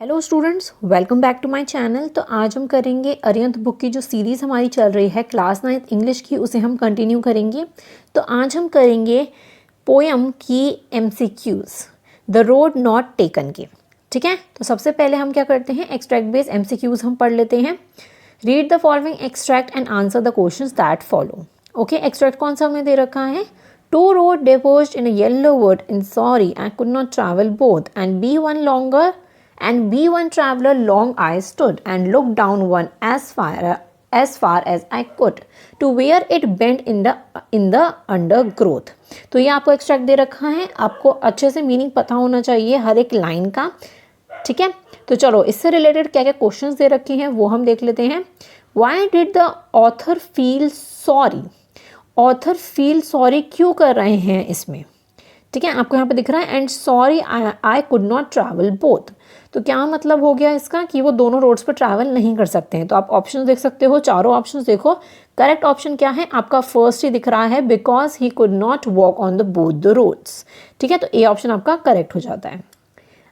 Hello students, welcome back to my channel. तो आज हम करेंगे अरिहंत बुक की जो सीरीज़ हमारी चल रही है क्लास 9th इंग्लिश की, उसे हम कंटिन्यू करेंगे। तो आज हम करेंगे पोएम की MCQs, the road not taken के। ठीक है, तो सबसे पहले हम क्या करते हैं, एक्सट्रैक्ट बेस्ड एमसीक्यूज़ हम पढ़ लेते हैं। Read the following extract and answer the questions that follow. Okay, extract कौन सा हमें दे रखा है? Two road diverged in a yellow wood in sorry and could not travel both, and be one traveler long I stood and looked down one as far as I could to where it bent in the undergrowth। तो ये आपको extract दे रखा है, आपको अच्छे से meaning पता होना चाहिए हर एक लाइन का। ठीक है, तो चलो इससे रिलेटेड क्या क्या क्वेश्चंस दे रखे हैं वो हम देख लेते हैं। Why did the author feel sorry? Author feel sorry क्यों कर रहे हैं इसमें? ठीक है, आपको यहाँ पे दिख रहा है and sorry I could not travel both. तो क्या मतलब हो गया इसका कि वो दोनों रोड्स पर ट्रैवल नहीं कर सकते हैं। तो आप ऑप्शन देख सकते हो, चारों ऑप्शन देखो। करेक्ट ऑप्शन क्या है आपका? फर्स्ट ही दिख रहा है, because he could not walk on the both the roads. ठीक है, तो ए ऑप्शन आपका करेक्ट हो जाता है।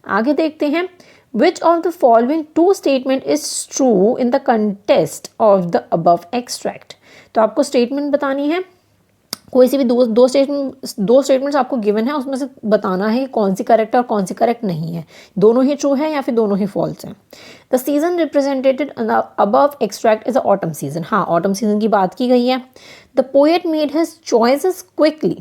आगे देखते हैं, which of the following two statement is true in the contest of the above extract. तो आपको स्टेटमेंट बतानी है, कोई सी भी दो स्टेटमेंट्स आपको गिवन है, उसमें से बताना है कौन सी करेक्ट है और कौन सी करेक्ट नहीं है। दोनों ही ट्रू है या फिर दोनों ही फॉल्स हैं। The season represented above extract is a autumn season. हाँ, ऑटम सीजन की बात की गई है। The poet made his choices quickly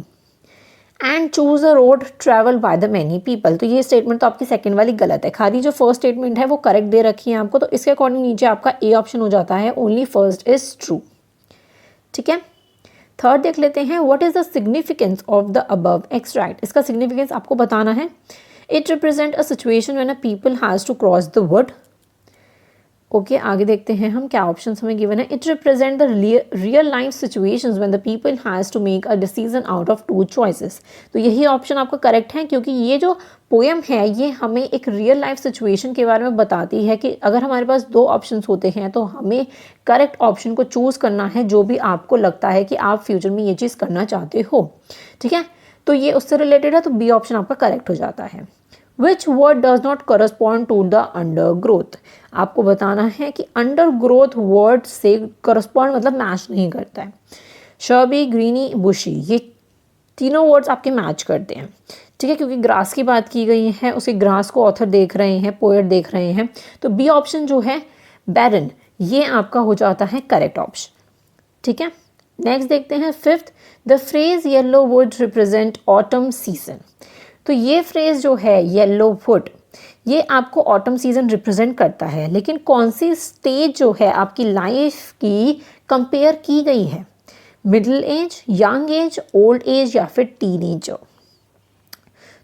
and choose a road travel by the many people. तो ये स्टेटमेंट तो आपकी सेकंड वाली गलत है, खाली जो फर्स्ट स्टेटमेंट है वो करेक्ट दे रखी है आपको। तो इसके अकॉर्डिंग नीचे आपका ए ऑप्शन हो जाता है, ओनली फर्स्ट इज ट्रू। ठीक है, थर्ड देख लेते हैं, what is the significance of the above extract. इसका सिग्निफिकेंस आपको बताना है। It represent a situation when a people has to cross the wood. Okay, आगे देखते हैं हम क्या ऑप्शंस हमें गिवन है। It represent the real life situations when the people has to make a decision out of two choices. तो यही option आपका करेक्ट है, क्योंकि ये जो पोएम है ये हमें एक रियल लाइफ सिचुएशन के बारे में बताती है कि अगर हमारे पास दो ऑप्शंस होते हैं तो हमें करेक्ट ऑप्शन को चूज़ करना है, जो भी आपको लगता है कि आप फ्यूचर में ये चीज़ करना चाहते हो। ठीक है, तो ये उससे रिलेटेड है, तो बी ऑप्शन आपका करेक्ट हो जाता है। Which word does not correspond to the undergrowth. आपको बताना है कि अंडर ग्रोथ वर्ड से करस्पॉन्ड मतलब मैच नहीं करता है। शर्बी, ग्रीनी, बुशी, ये तीनों वर्ड्स आपके मैच करते हैं। ठीक है, क्योंकि ग्रास की बात की गई है, उसी ग्रास को ऑथर देख रहे हैं, पोएट देख रहे हैं। तो बी ऑप्शन जो है बैरन, ये आपका हो जाता है करेक्ट ऑप्शन। ठीक है, नेक्स्ट देखते हैं fifth, the phrase yellow would represent autumn season. तो ये फ्रेज जो है येलो वुड, ये आपको ऑटम सीजन रिप्रेजेंट करता है, लेकिन कौन सी स्टेज जो है आपकी लाइफ की कंपेयर की गई है? Middle age, young age, old age या फिर टीन एज।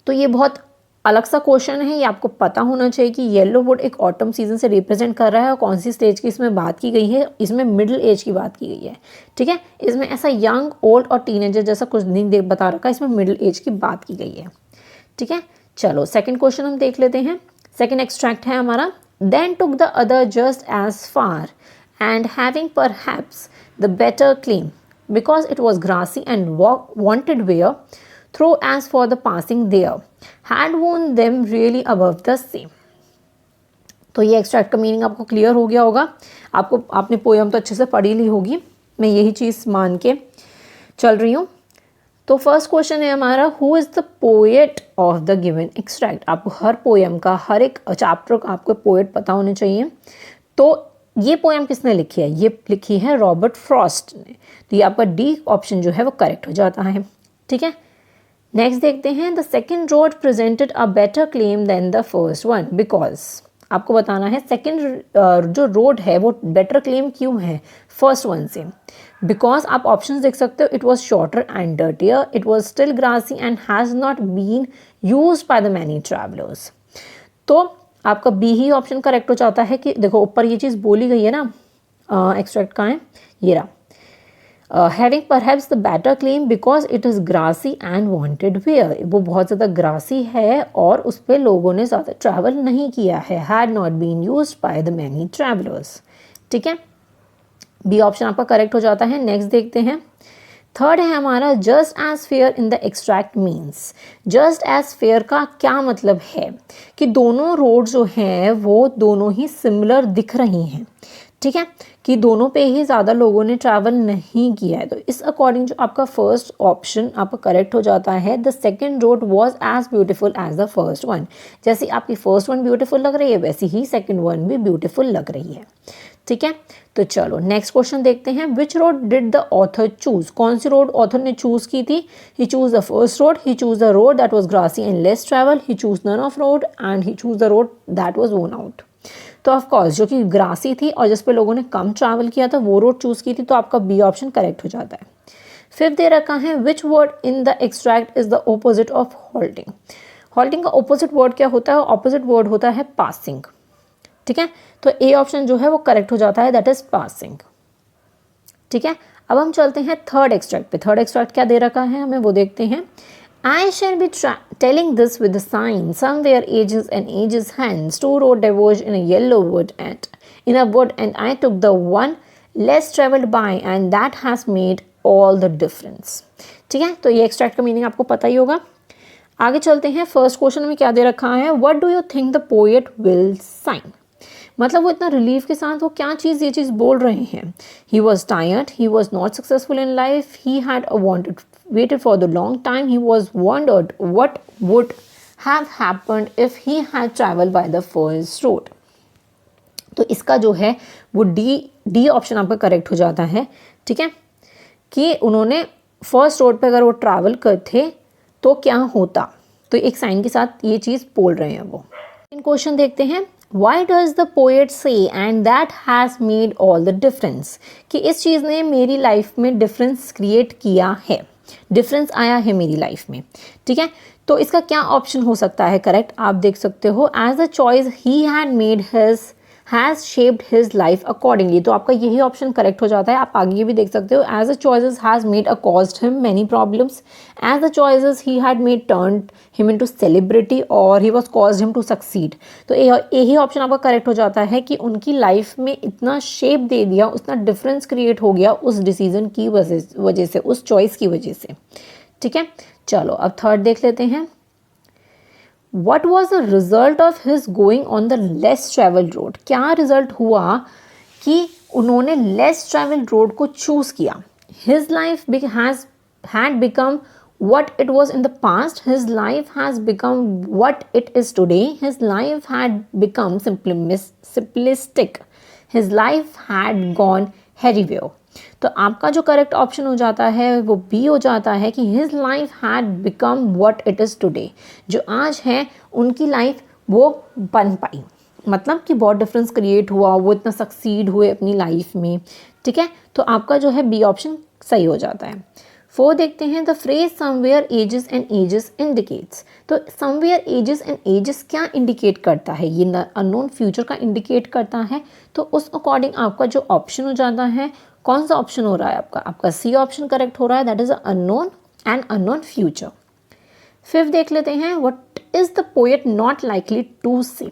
तो ये बहुत अलग सा क्वेश्चन है, ये आपको पता होना चाहिए कि येलो वुड एक ऑटम सीजन से रिप्रेजेंट कर रहा है और कौन सी स्टेज की इसमें बात की गई है। इसमें मिडिल एज की बात की गई है। ठीक है, इसमें ऐसा यंग, ओल्ड और टीनेजर जैसा कुछ नहीं बता रखा, इसमें मिडिल एज की बात की गई है। ठीक है, चलो सेकंड क्वेश्चन हम देख लेते हैं। सेकंड एक्सट्रैक्ट है हमारा, then took the other just as fair and having perhaps the better claim because it was grassy and wanted wear though as for the passing there had worn them really above the same. तो ये extract का meaning आपको clear हो गया होगा। आपने poem तो अच्छे से पढ़ी ली होगी, मैं यही चीज़ मान के चल रही हूँ। तो फर्स्ट क्वेश्चन है हमारा, who is the poet of the given extract. आपको हर पोएम का, हर एक चैप्टर का आपको पोएट पता होने चाहिए। तो ये पोएम किसने लिखी है? ये लिखी है रॉबर्ट फ्रॉस्ट ने। तो ये आपका डी ऑप्शन जो है वो करेक्ट हो जाता है। ठीक है, नेक्स्ट देखते हैं, the second road presented a better claim than the first one because. आपको बताना है सेकेंड जो रोड है वो बेटर क्लेम क्यों है फर्स्ट वन से। बिकॉज आप ऑप्शंस देख सकते हो, it was shorter and dirtier, it was still grassy and has not been used by the many travellers. तो आपका बी ही ऑप्शन करेक्ट हो जाता है कि देखो ऊपर ये चीज़ बोली गई है ना, एक्सट्रैक्ट कहाँ है, ये रहा, having perhaps the better claim because it is grassy and wanted wear. वो बहुत ज़्यादा ग्रासी है और उस पर लोगों ने ज़्यादा ट्रैवल नहीं किया है, had not been used by the many travellers. ठीक है, बी ऑप्शन आपका करेक्ट हो जाता है। नेक्स्ट देखते हैं, थर्ड है हमारा just as fair in the extract means. Just as fair का क्या मतलब है कि दोनों रोड जो हैं वो दोनों ही सिमिलर दिख रही हैं, ठीक है, कि दोनों पे ही ज़्यादा लोगों ने ट्रैवल नहीं किया है। तो इस अकॉर्डिंग जो आपका फर्स्ट ऑप्शन आपका करेक्ट हो जाता है, the second road was as beautiful as the first one. जैसे आपकी फर्स्ट वन ब्यूटिफुल लग रही है वैसे ही सेकेंड वन भी ब्यूटिफुल लग रही है, ठीक है। तो चलो नेक्स्ट क्वेश्चन देखते हैं। Which road did the author choose? कौन सी रोड ऑथर ने चूज की थी? He choose the first road, he choose the road that was grassy and less travel, he choose none of road and he choose the road that was worn out. तो of course जो कि grassy थी और जिस पे लोगों ने कम travel किया था वो रोड चूज की थी, तो आपका बी ऑप्शन करेक्ट हो जाता है। फिफ्थ दे रखा है which word in the extract is the opposite of halting? Halting का ऑपोजिट वर्ड क्या होता है? ऑपोजिट वर्ड होता है पासिंग, ठीक है। तो ए ऑप्शन जो है वो करेक्ट हो जाता है, दैट इज पासिंग, ठीक है। अब हम चलते हैं थर्ड एक्सट्रैक्ट पे। थर्ड एक्सट्रैक्ट क्या दे रखा है हमें वो देखते हैं। I shall be telling this with a sign. Somewhere ages and ages hence, two roads diverged in a yellow wood and I took the one less traveled by, and that has made all the difference. ठीक है, तो ये extract का meaning आपको पता ही होगा। आगे चलते हैं। फर्स्ट क्वेश्चन में क्या दे रखा है? What do you think the poet will sign? मतलब वो इतना रिलीफ के साथ वो क्या चीज़ ये चीज़ बोल रहे हैं। He was tired, he was not successful in life, he had waited for the long time, he was wondered what would have happened if he had traveled by the first road. तो इसका जो है वो D option आपका correct हो जाता है, ठीक है, कि उन्होंने फर्स्ट रोड पे अगर वो ट्रैवल करते तो क्या होता। तो एक साइन के साथ ये चीज़ बोल रहे हैं वो। इन क्वेश्चन देखते हैं। Why does the poet say and that has made all the difference? कि इस चीज़ ने मेरी लाइफ में डिफरेंस क्रिएट किया है, डिफरेंस आया है मेरी लाइफ में, ठीक है। तो इसका क्या ऑप्शन हो सकता है करेक्ट? आप देख सकते हो as the choice he had made his has shaped his life accordingly. तो आपका यही ऑप्शन करेक्ट हो जाता है। आप आगे भी देख सकते हो as the choices has made a caused him many problems, as the choices he had made turn him into celebrity और he was caused him to succeed. तो यही ऑप्शन आपका करेक्ट हो जाता है कि उनकी लाइफ में इतना शेप दे दिया, उतना डिफरेंस क्रिएट हो गया उस डिसीजन की वजह से, उस चॉइस की वजह से, ठीक है। चलो अब थर्ड देख लेते हैं। What was the result of his going on the less traveled road? क्या रिजल्ट हुआ कि उन्होंने less traveled road को चूज किया? His life had become what it was in the past. His life has become what it is today. His life had become simplistic. His life had gone haywire. तो आपका जो correct option हो जाता है वो B हो जाता है कि his life had become what it is today. जो आज है उनकी लाइफ वो बन पाई, मतलब कि बहुत डिफरेंस क्रिएट हुआ, वो इतना सक्सीड हुए अपनी लाइफ में, ठीक है। तो आपका जो है बी ऑप्शन सही हो जाता है। फोर देखते हैं। The phrase somewhere ages and ages indicates. तो समवेयर एजेस एंड एजेस क्या इंडिकेट करता है? ये अननोन फ्यूचर का इंडिकेट करता है। तो उस अकॉर्डिंग आपका जो ऑप्शन हो जाता है, कौन सा ऑप्शन हो रहा है आपका सी ऑप्शन करेक्ट हो रहा है, that is unknown and unknown future. Fifth देख लेते हैं। What is the poet not likely to say?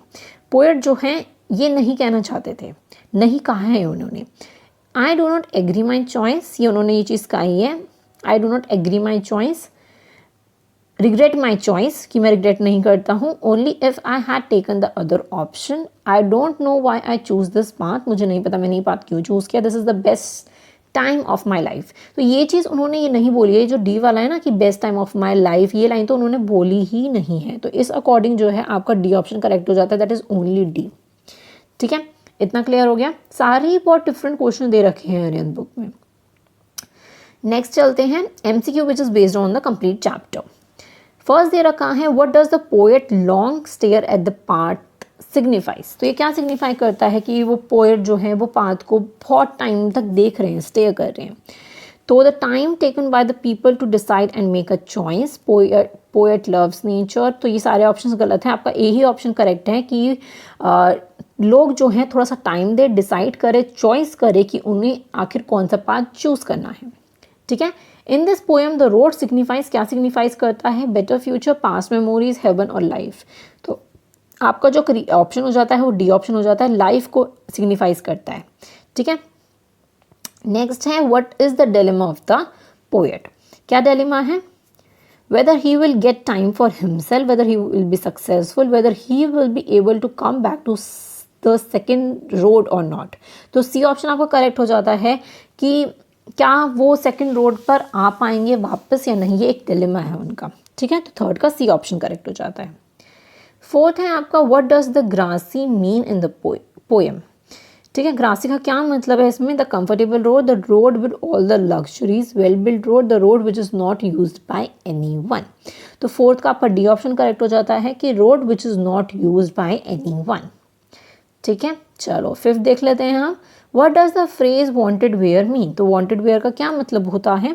Poet जो है ये नहीं कहना चाहते थे, नहीं कहा है उन्होंने। I do not agree my choice, ये उन्होंने ये चीज़ कही है। I do not agree my choice, regret my choice कि मैं रिग्रेट नहीं करता हूँ। Only if I had taken the other option. I don't know why I choose this path, मुझे नहीं पता मैंने ये पाथ क्यों चूज़ किया। This is the best time of my life. तो ये चीज़ उन्होंने ये नहीं बोली है, जो डी वाला है ना कि best time of my life, ये लाइन तो उन्होंने बोली ही नहीं है। तो इस अकॉर्डिंग जो है आपका डी ऑप्शन करेक्ट हो जाता है, दैट इज़ ओनली डी, ठीक है। इतना क्लियर हो गया। सारे ही बहुत डिफरेंट क्वेश्चन दे रखे हैं आर्यन बुक में। नेक्स्ट चलते हैं। MCQ which is based on the complete chapter. First दे रखा है what does the poet long stare at the path signifies. तो ये क्या सिग्निफाई करता है कि वो पोएट जो है वो पाथ को बहुत टाइम तक देख रहे हैं, स्टेयर कर रहे हैं। तो the time taken by the people to decide and make a choice, poet loves nature. तो ये सारे ऑप्शंस गलत हैं, आपका यही ऑप्शन करेक्ट है कि लोग जो हैं थोड़ा सा टाइम दे, डिसाइड करे, चॉइस करे कि उन्हें आखिर कौन सा पाथ चूज करना है, ठीक है। In this poem the road signifies, क्या सिग्निफाइज करता है? Better future, past memories, heaven और लाइफ। तो आपका जो ऑप्शन हो जाता है वो डी ऑप्शन हो जाता है, लाइफ को सिग्निफाइज करता है, ठीक है। नेक्स्ट है what is the dilemma of the poet. क्या डिलेमा है? whether he will get time for himself, whether he will be successful, whether he will be able to come back to the second road or not। तो C option आपका correct हो जाता है कि क्या वो सेकंड रोड पर आ पाएंगे वापस या नहीं, ये एक डिलेमा है उनका। ठीक है, तो थर्ड का सी ऑप्शन करेक्ट हो जाता है। फोर्थ है आपका what does the grassy mean in the poem. ठीक है, ग्रासी का क्या मतलब है इसमें? The comfortable road, the road with all the luxuries, well build road, the road which is not used by anyone. तो फोर्थ का आपका डी ऑप्शन करेक्ट हो जाता है कि road which is not used by anyone. ठीक है, चलो फिफ्थ देख लेते हैं हम। What does the phrase wanted wear mean. तो वांटेड वेयर का क्या मतलब होता है?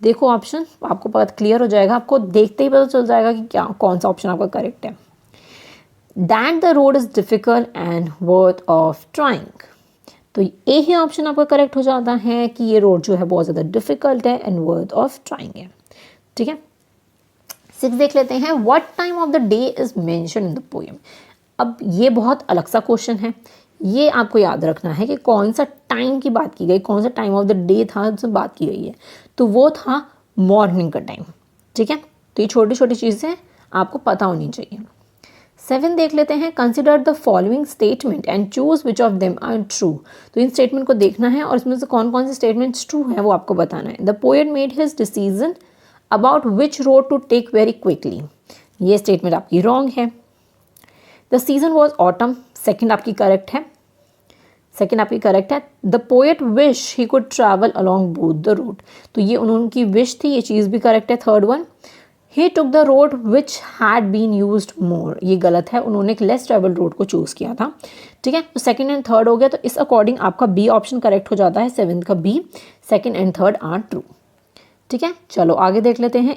देखो ऑप्शन, आपको पता क्लियर हो जाएगा, आपको देखते ही पता चल जाएगा कि क्या कौन सा ऑप्शन आपका करेक्ट है। That the road is difficult and worth of trying. तो ए ही ऑप्शन आपका करेक्ट हो जाता है कि ये रोड जो है बहुत ज़्यादा डिफिकल्ट है एंड वर्थ ऑफ ट्राइंग है। ठीक है, सिक्स देख लेते हैं। What time of the day is mention in the poem. अब ये बहुत अलग सा क्वेश्चन है, ये आपको याद रखना है कि कौन सा टाइम की बात की गई, कौन सा टाइम ऑफ द डे था जिसमें बात की गई है। तो वो था मॉर्निंग का टाइम। ठीक है, तो ये छोटी छोटी चीज़ें आपको पता होनी चाहिए। 7 देख लेते हैं। Consider the following statement and choose which of them are true. तो इन स्टेटमेंट को देखना है और इसमें से कौन कौन से स्टेटमेंट्स ट्रू हैं वो आपको बताना है। The poet made his decision about which road to take very quickly. ये स्टेटमेंट आपकी रॉन्ग है। The season was autumn, second आपकी करेक्ट है। सेकेंड आपकी करेक्ट है। The poet wish he could travel along both the road. तो ये उनकी विश थी, ये चीज़ भी करेक्ट है। Third one, he took the road which had been used more. ये गलत है, उन्होंने एक लेस ट्रेवल रोड को चूज़ किया था। ठीक है, तो सेकंड एंड थर्ड हो गया, तो इस अकॉर्डिंग आपका बी ऑप्शन करेक्ट हो जाता है। सेवन्थ का B, second and third are true. ठीक है, चलो आगे देख लेते हैं।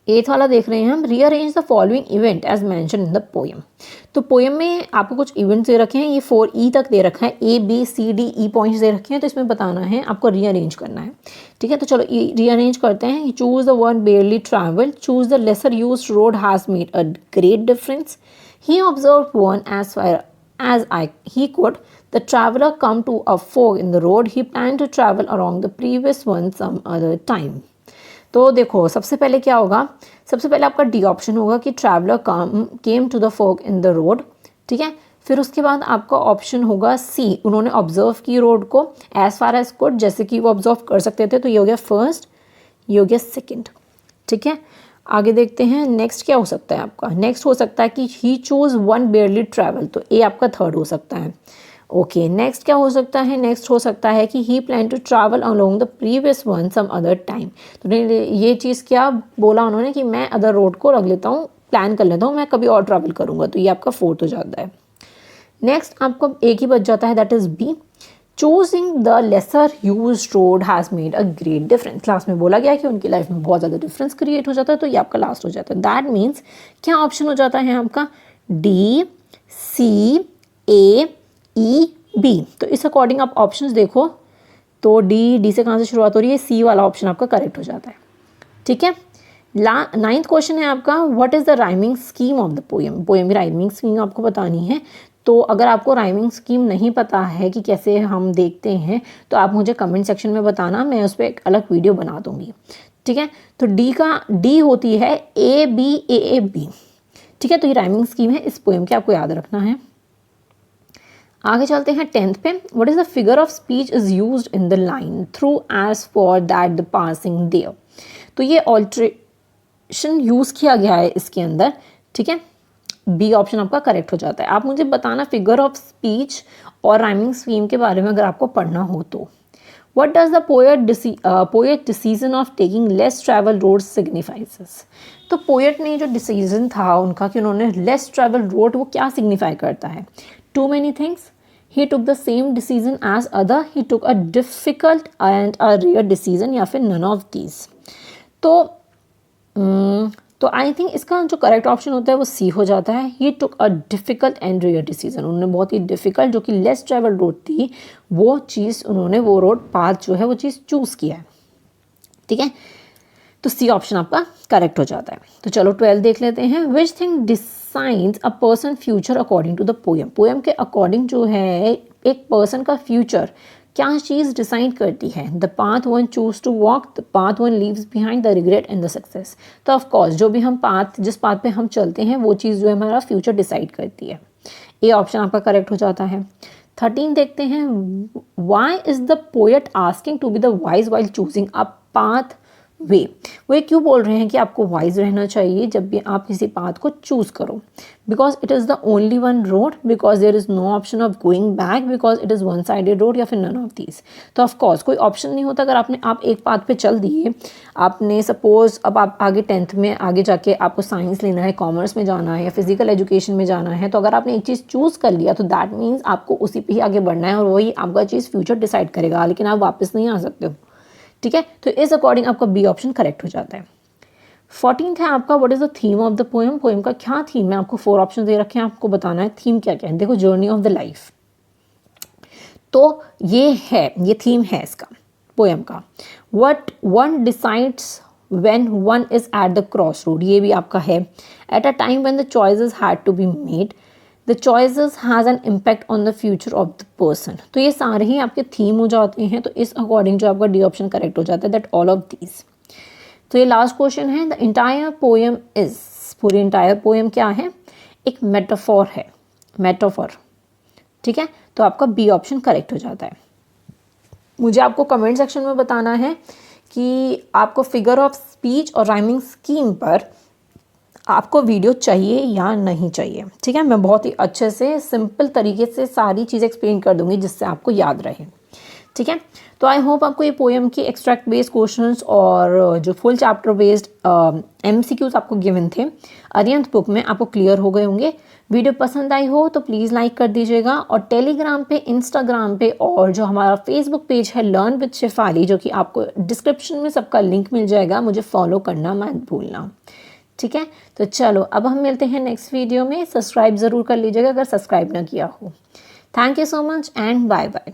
एथ वाला देख रहे हैं हम। Rearrange the following event as mention in the poem. तो पोएम में आपको कुछ इवेंट्स दे रखे हैं, ये 4E तक दे रखा है, ABCDE पॉइंट्स दे रखे हैं, तो इसमें बताना है आपको, रीअरेंज करना है। ठीक है, तो चलो रीअरेंज करते हैं। Choose the one barely travel, choose the lesser use road has made a great difference, he observe one as far as I he could, the traveller come to a fog in the road, he plan to travel along the previous one some other time. तो देखो सबसे पहले क्या होगा, सबसे पहले आपका D option होगा कि traveller came to the fog in the road. ठीक है, फिर उसके बाद आपका ऑप्शन होगा सी, उन्होंने ऑब्जर्व की रोड को एज फार एज कुड, जैसे कि वो ऑब्जर्व कर सकते थे। तो ये हो गया फर्स्ट, ये हो गया सेकेंड। ठीक है, आगे देखते हैं नेक्स्ट क्या हो सकता है आपका। नेक्स्ट हो सकता है कि ही चूज वन बेयरली ट्रैवल, तो ए आपका थर्ड हो सकता है। ओके, नेक्स्ट क्या हो सकता है? नेक्स्ट हो सकता है कि he plan to travel along the previous one some other time. तो ये चीज़ क्या बोला उन्होंने कि मैं अदर रोड को रख लेता हूँ, प्लान कर लेता हूँ, मैं कभी और ट्रैवल करूँगा। तो ये आपका फोर्थ हो जाता है। नेक्स्ट आपको एक ही बच जाता है, that is B, choosing the lesser use road has made a great difference. Last में बोला गया कि उनकी लाइफ में बहुत ज़्यादा डिफरेंस क्रिएट हो जाता है, तो ये आपका लास्ट हो जाता है। दैट मीन्स क्या ऑप्शन हो जाता है आपका? डी, सी, ए, ई, बी। तो इस अकॉर्डिंग आप ऑप्शंस देखो, तो डी से कहाँ से शुरुआत हो रही है? सी वाला ऑप्शन आपका करेक्ट हो जाता है। ठीक है, नाइन्थ क्वेश्चन है आपका, what is the rhyming scheme of the poem. Poem की राइमिंग स्कीम आपको बतानी है। तो अगर आपको राइमिंग स्कीम नहीं पता है कि कैसे हम देखते हैं, तो आप मुझे कमेंट सेक्शन में बताना, मैं उस पर एक अलग वीडियो बना दूंगी। ठीक है, तो डी होती है ABAAB। ठीक है, तो ये राइमिंग स्कीम है इस पोएम की, आपको याद रखना है। आगे चलते हैं 10th पे। What is the figure of speech is used in the line through as for that the passing there. तो ये ऑल्ट्रेशन यूज किया गया है इसके अंदर। ठीक है, बी ऑप्शन आपका करेक्ट हो जाता है। आप मुझे बताना फिगर ऑफ स्पीच और राइमिंग स्कीम के बारे में अगर आपको पढ़ना हो तो। What does the poet decision of taking less travel road signifies. तो पोएट ने जो डिसीजन था उनका कि उन्होंने लेस ट्रैवल रोड, वो क्या सिग्निफाई करता है? Too many things. He took the same decision as other. He took a difficult and a rare decision, या फिर none of these. तो आई थिंक इसका जो करेक्ट ऑप्शन होता है वो सी हो जाता है। He took a difficult and rare decision. उन्होंने बहुत ही डिफिकल्ट, जो कि लेस ट्रेवल रोड थी, वो चीज़ उन्होंने, वो रोड पाथ जो है वो चीज़ चूज़ किया है। ठीक है, तो सी ऑप्शन आपका करेक्ट हो जाता है। तो चलो 12 देख लेते हैं। Which thing decides a person future according to the poem. Poem के अकॉर्डिंग जो है एक पर्सन का फ्यूचर क्या चीज़ डिसाइड करती है? The path one choose to walk, the path one leaves behind the regret and the success. तो of course जो भी हम जिस पाथ पे हम चलते हैं वो चीज़ जो है हमारा फ्यूचर डिसाइड करती है। ये ऑप्शन आपका करेक्ट हो जाता है। 13 देखते हैं, why is the poet asking to be the wise while choosing a pathway. वो ये क्यों बोल रहे हैं कि आपको वाइज रहना चाहिए जब भी आप किसी पाथ को चूज करो? Because it is the only one road, because there is no option of going back, because it is one sided road, या फिर नन ऑफ दीज। तो ऑफकोर्स कोई ऑप्शन नहीं होता। अगर आप एक पाथ पे चल दिए, आपने सपोज अब आप आगे 10th में आगे जाके आपको साइंस लेना है, कॉमर्स में जाना है या फिजिकल एजुकेशन में जाना है, तो अगर आपने एक चीज़ चूज़ कर लिया तो दैट मीन्स आपको उसी पे ही आगे बढ़ना है और वही आपका चीज़ फ्यूचर डिसाइड करेगा, लेकिन आप वापस नहीं आ सकते हो। ठीक है, तो इस अकॉर्डिंग आपका बी ऑप्शन करेक्ट हो जाता है। 14th है आपका, what is the theme of the poem. Poem का क्या थीम है? आपको 4 ऑप्शन दे रखे हैं, आपको बताना है थीम क्या क्या है। देखो, जर्नी ऑफ द लाइफ, तो ये थीम है इसका पोएम का। What one decides when one is at the cross road, ये भी आपका है। At a time when the choices had to be made, the choices has an impact on the future of the person. तो ये सारे ही आपके theme हो जाते हैं। तो इस अकॉर्डिंग जो आपका डी ऑप्शन करेक्ट हो जाता है, दैट ऑल ऑफ दीज। तो ये लास्ट क्वेश्चन है, द इंटायर पोएम इज, पूरी इंटायर पोएम क्या है? एक मेटाफॉर है, मेटाफॉर। ठीक है, तो आपका बी ऑप्शन करेक्ट हो जाता है। मुझे आपको कमेंट सेक्शन में बताना है कि आपको फिगर ऑफ स्पीच और राइमिंग स्कीम पर आपको वीडियो चाहिए या नहीं चाहिए। ठीक है, मैं बहुत ही अच्छे से सिंपल तरीके से सारी चीज़ें एक्सप्लेन कर दूंगी जिससे आपको याद रहे। ठीक है, तो आई होप आपको ये पोएम की एक्सट्रैक्ट बेस्ड क्वेश्चंस और जो फुल चैप्टर बेस्ड MCQs आपको गिवन थे अरिहंत बुक में आपको क्लियर हो गए होंगे। वीडियो पसंद आई हो तो प्लीज़ लाइक कर दीजिएगा, और टेलीग्राम पे, इंस्टाग्राम पे और जो हमारा फेसबुक पेज है लर्न विद शेफाली, जो कि आपको डिस्क्रिप्शन में सबका लिंक मिल जाएगा, मुझे फॉलो करना मत भूलना। ठीक है, तो चलो अब हम मिलते हैं नेक्स्ट वीडियो में। सब्सक्राइब ज़रूर कर लीजिएगा अगर सब्सक्राइब ना किया हो। Thank you so much and bye bye.